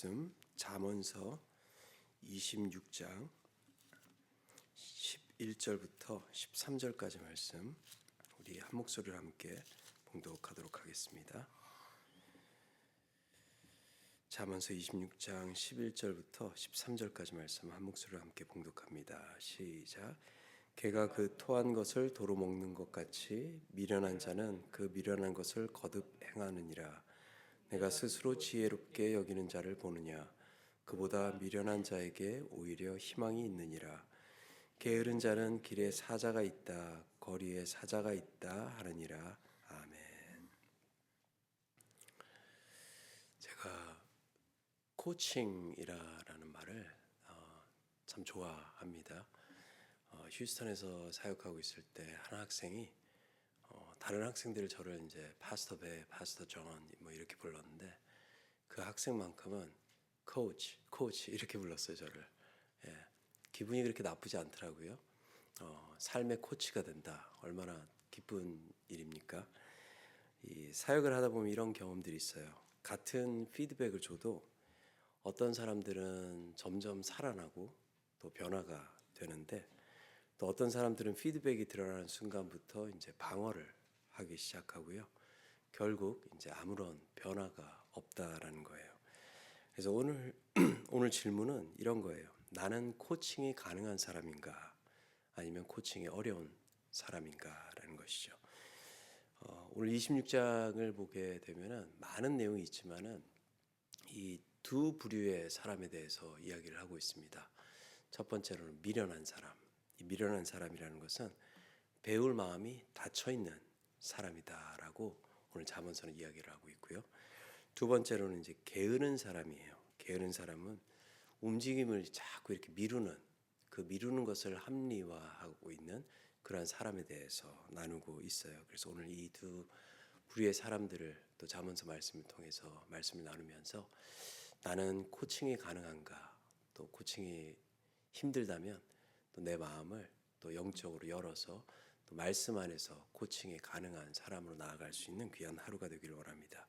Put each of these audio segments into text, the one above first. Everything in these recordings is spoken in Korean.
말씀 잠언서 26장 11절부터 13절까지 말씀 우리 한 목소리로 함께 봉독하도록 하겠습니다. 잠언서 26장 11절부터 13절까지 말씀 한 목소리로 함께 봉독합니다. 시작. 개가 그 토한 것을 도로 먹는 것 같이 미련한 자는 그 미련한 것을 거듭 행하느니라. 내가 스스로 지혜롭게 여기는 자를 보느냐. 그보다 미련한 자에게 오히려 희망이 있느니라. 게으른 자는 길에 사자가 있다, 거리에 사자가 있다 하느니라. 아멘. 제가 코칭이라는 말을 참 좋아합니다. 휴스턴에서 사역하고 있을 때 한 학생이 다른 학생들을 저를 이제 파스터 배, 파스터 존 뭐 이렇게 불렀는데 그 학생만큼은 코치 이렇게 불렀어요 저를. 예, 기분이 그렇게 나쁘지 않더라고요. 삶의 코치가 된다. 얼마나 기쁜 일입니까? 이 사역을 하다 보면 이런 경험들이 있어요. 같은 피드백을 줘도 어떤 사람들은 점점 살아나고 또 변화가 되는데 또 어떤 사람들은 피드백이 들어가는 순간부터 이제 방어를 하기 시작하고요. 결국 이제 아무런 변화가 없다라는 거예요. 그래서 오늘 질문은 이런 거예요. 나는 코칭이 가능한 사람인가? 아니면 코칭이 어려운 사람인가라는 것이죠. 오늘 26장을 보게 되면은 많은 내용이 있지만은 이 두 부류의 사람에 대해서 이야기를 하고 있습니다. 첫 번째로는 미련한 사람. 이 미련한 사람이라는 것은 배울 마음이 닫혀 있는 사람이다라고 오늘 잠언서는 이야기를 하고 있고요. 두 번째로는 이제 게으른 사람이에요. 게으른 사람은 움직임을 자꾸 이렇게 미루는 것을 합리화하고 있는 그러한 사람에 대해서 나누고 있어요. 그래서 오늘 이 두 부류의 사람들을 또 잠언서 말씀을 통해서 말씀을 나누면서 나는 코칭이 가능한가? 또 코칭이 힘들다면 또 내 마음을 또 영적으로 열어서 또 말씀 안에서 코칭이 가능한 사람으로 나아갈 수 있는 귀한 하루가 되기를 원합니다.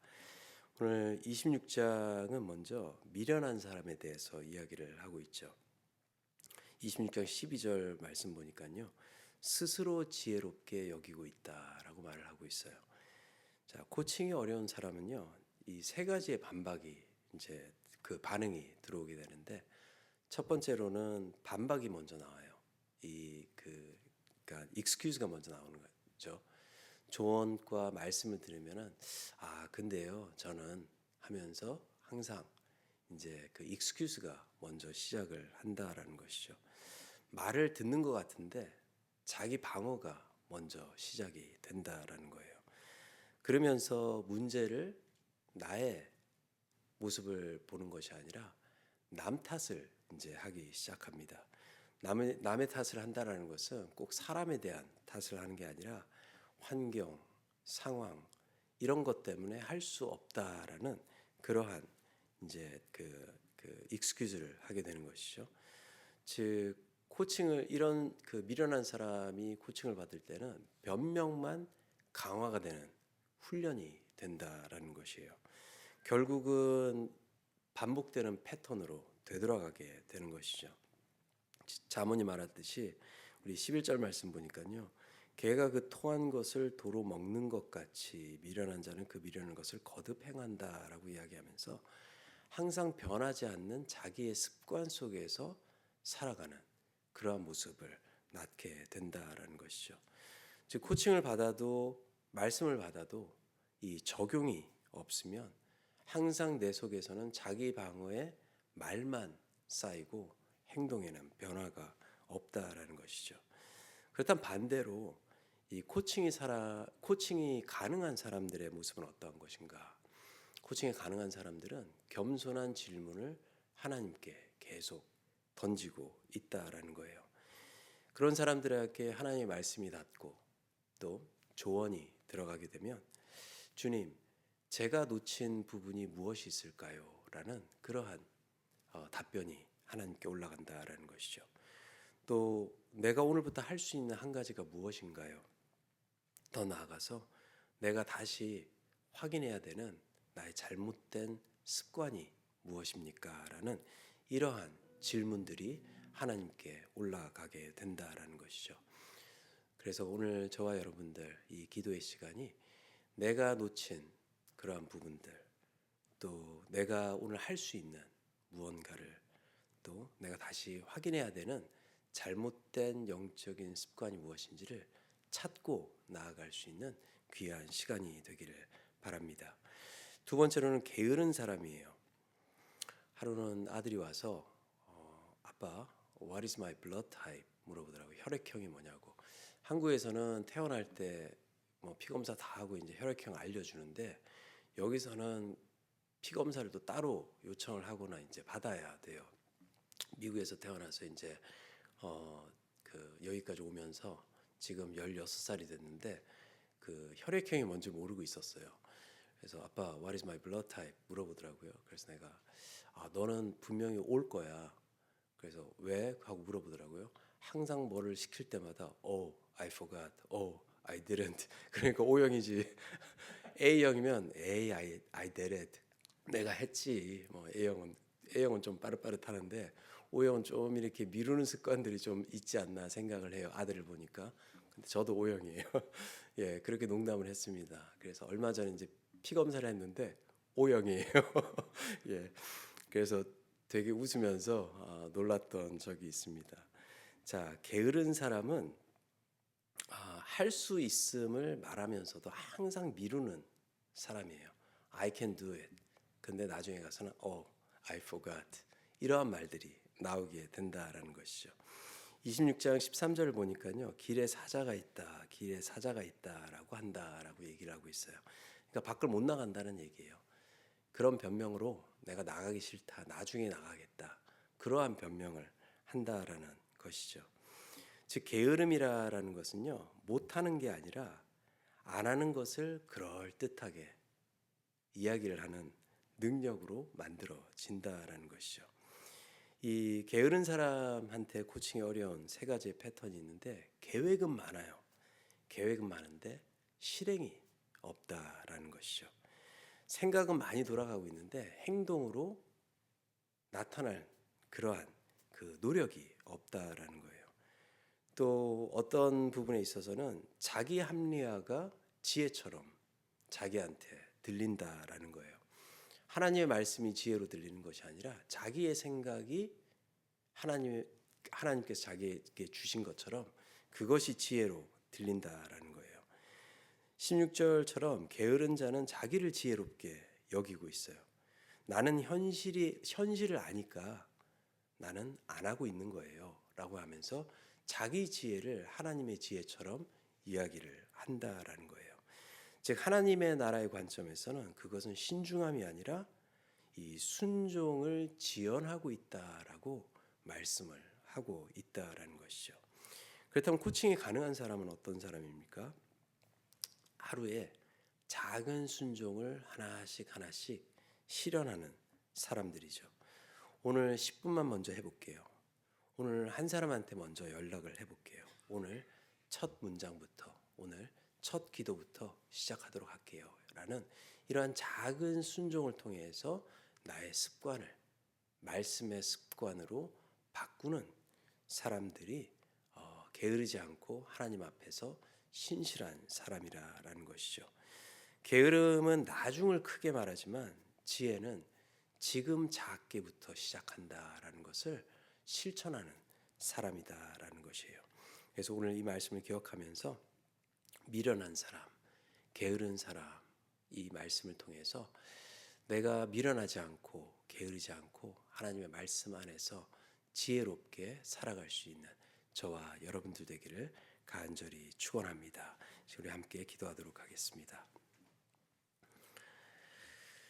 오늘 26장은 먼저 미련한 사람에 대해서 이야기를 하고 있죠. 26장 12절 말씀 보니까요. 스스로 지혜롭게 여기고 있다라고 말을 하고 있어요. 자, 코칭이 어려운 사람은요. 이 세 가지의 반박이 이제 그 반응이 들어오게 되는데 첫 번째로는 반박이 먼저 나와요. 그러니까 excuse가 먼저 나오는 거죠. 조언과 말씀을 들으면은 근데요 저는 하면서 항상 이제 그 excuse가 먼저 시작을 한다라는 것이죠. 말을 듣는 것 같은데 자기 방어가 먼저 시작이 된다라는 거예요. 그러면서 문제를 나의 모습을 보는 것이 아니라 남 탓을 이제 하기 시작합니다. 남의 탓을 한다라는 것은 꼭 사람에 대한 탓을 하는 게 아니라 환경, 상황 이런 것 때문에 할 수 없다라는 그러한 이제 그 excuse를 하게 되는 것이죠. 즉 이런 그 미련한 사람이 코칭을 받을 때는 변명만 강화가 되는 훈련이 된다라는 것이에요. 결국은 반복되는 패턴으로 되돌아가게 되는 것이죠. 잠언이 말했듯이 우리 11절 말씀 보니까요. 개가 그 토한 것을 도로 먹는 것 같이 미련한 자는 그 미련한 것을 거듭 행한다라고 이야기하면서 항상 변하지 않는 자기의 습관 속에서 살아가는 그러한 모습을 낳게 된다라는 것이죠. 즉 코칭을 받아도 말씀을 받아도 이 적용이 없으면 항상 내 속에서는 자기 방어의 말만 쌓이고 행동에는 변화가 없다라는 것이죠. 그렇다면 반대로 이 코칭이 가능한 사람들의 모습은 어떠한 것인가? 코칭이 가능한 사람들은 겸손한 질문을 하나님께 계속 던지고 있다라는 거예요. 그런 사람들에게 하나님의 말씀이 닿고 또 조언이 들어가게 되면 주님, 제가 놓친 부분이 무엇이 있을까요? 라는 그러한 답변이 하나님께 올라간다라는 것이죠. 또 내가 오늘부터 할 수 있는 한 가지가 무엇인가요? 더 나아가서 내가 다시 확인해야 되는 나의 잘못된 습관이 무엇입니까? 라는 이러한 질문들이 하나님께 올라가게 된다라는 것이죠. 그래서 오늘 저와 여러분들 이 기도의 시간이 내가 놓친 그러한 부분들, 또 내가 오늘 할 수 있는 무언가를, 또 내가 다시 확인해야 되는 잘못된 영적인 습관이 무엇인지를 찾고 나아갈 수 있는 귀한 시간이 되기를 바랍니다. 두 번째로는 게으른 사람이에요. 하루는 아들이 와서 아빠, what is my blood type? 물어보더라고요. 혈액형이 뭐냐고. 한국에서는 태어날 때 뭐 피검사 다 하고 이제 혈액형 알려주는데, 여기서는 피검사를 또 따로 요청을 하거나 이제 받아야 돼요. 미국에서 태어나서 이제 여기까지 오면서 지금 16살이 됐는데 그 혈액형이 뭔지 모르고 있었어요. 그래서 아빠, what is my blood type? 물어보더라고요. 그래서 내가 너는 분명히 올 거야. 그래서 왜? 하고 물어보더라고요. 항상 뭐를 시킬 때마다 I forgot, I didn't. 그러니까 O형이지. A형이면 I did it. 내가 했지. 뭐 A형은 좀 빠릇빠릇하는데 O형은 좀 이렇게 미루는 습관들이 좀 있지 않나 생각을 해요. 아들을 보니까. 근데 저도 O형이에요. 예, 그렇게 농담을 했습니다. 그래서 얼마 전에 이제 피 검사를 했는데 O형이에요. 예, 그래서 되게 웃으면서 놀랐던 적이 있습니다. 자, 게으른 사람은 할 수 있음을 말하면서도 항상 미루는 사람이에요. I can do it. 근데 나중에 가서는 I forgot. 이러한 말들이 나오게 된다라는 것이죠. 26장 13절을 보니까요. 길에 사자가 있다. 길에 사자가 있다라고 한다라고 얘기를 하고 있어요. 그러니까 밖을 못 나간다는 얘기예요. 그런 변명으로 내가 나가기 싫다. 나중에 나가겠다. 그러한 변명을 한다라는 것이죠. 즉 게으름이라는 것은요. 못하는 게 아니라 안 하는 것을 그럴듯하게 이야기를 하는 능력으로 만들어진다라는 것이죠. 이 게으른 사람한테 고치기 어려운 세 가지의 패턴이 있는데, 계획은 많아요. 계획은 많은데 실행이 없다라는 것이죠. 생각은 많이 돌아가고 있는데 행동으로 나타날 그러한 그 노력이 없다라는 거예요. 또 어떤 부분에 있어서는 자기 합리화가 지혜처럼 자기한테 들린다라는 거예요. 하나님의 말씀이 지혜로 들리는 것이 아니라 자기의 생각이 하나님께서 자기에게 주신 것처럼 그것이 지혜로 들린다라는 거예요. 16절처럼 게으른 자는 자기를 지혜롭게 여기고 있어요. 나는 현실을 아니까 나는 안 하고 있는 거예요 라고 하면서 자기 지혜를 하나님의 지혜처럼 이야기를 한다라는 거예요. 즉 하나님의 나라의 관점에서는 그것은 신중함이 아니라 이 순종을 지연하고 있다라고 말씀을 하고 있다라는 것이죠. 그렇다면 코칭이 가능한 사람은 어떤 사람입니까? 하루에 작은 순종을 하나씩 하나씩 실현하는 사람들이죠. 오늘 10분만 먼저 해볼게요. 오늘 한 사람한테 먼저 연락을 해볼게요. 오늘 첫 문장부터, 오늘 첫 기도부터 시작하도록 할게요. 라는 이러한 작은 순종을 통해서 나의 습관을 말씀의 습관으로 바꾸는 사람들이 게으르지 않고 하나님 앞에서 신실한 사람이라는 것이죠. 게으름은 나중을 크게 말하지만 지혜는 지금 작게부터 시작한다라는 것을 실천하는 사람이다라는 것이에요. 그래서 오늘 이 말씀을 기억하면서 미련한 사람, 게으른 사람, 이 말씀을 통해서 내가 미련하지 않고 게으르지 않고 하나님의 말씀 안에서 지혜롭게 살아갈 수 있는 저와 여러분들 되기를 간절히 축원합니다. 우리 함께 기도하도록 하겠습니다.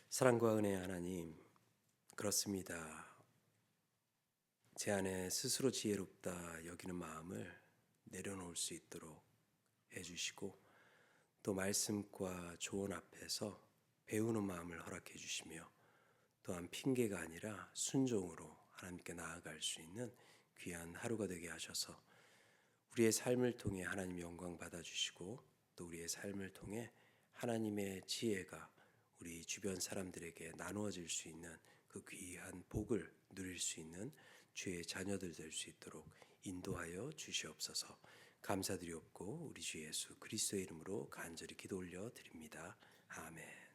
사랑과 은혜의 하나님, 그렇습니다. 제 안에 스스로 지혜롭다 여기는 마음을 내려놓을 수 있도록 해주시고, 또 말씀과 조언 앞에서 배우는 마음을 허락해 주시며, 또한 핑계가 아니라 순종으로 하나님께 나아갈 수 있는 귀한 하루가 되게 하셔서 우리의 삶을 통해 하나님 영광 받아주시고, 또 우리의 삶을 통해 하나님의 지혜가 우리 주변 사람들에게 나누어질 수 있는 그 귀한 복을 누릴 수 있는 주의 자녀들 될 수 있도록 인도하여 주시옵소서. 감사드리옵고 우리 주 예수 그리스도의 이름으로 간절히 기도 올려 드립니다. 아멘.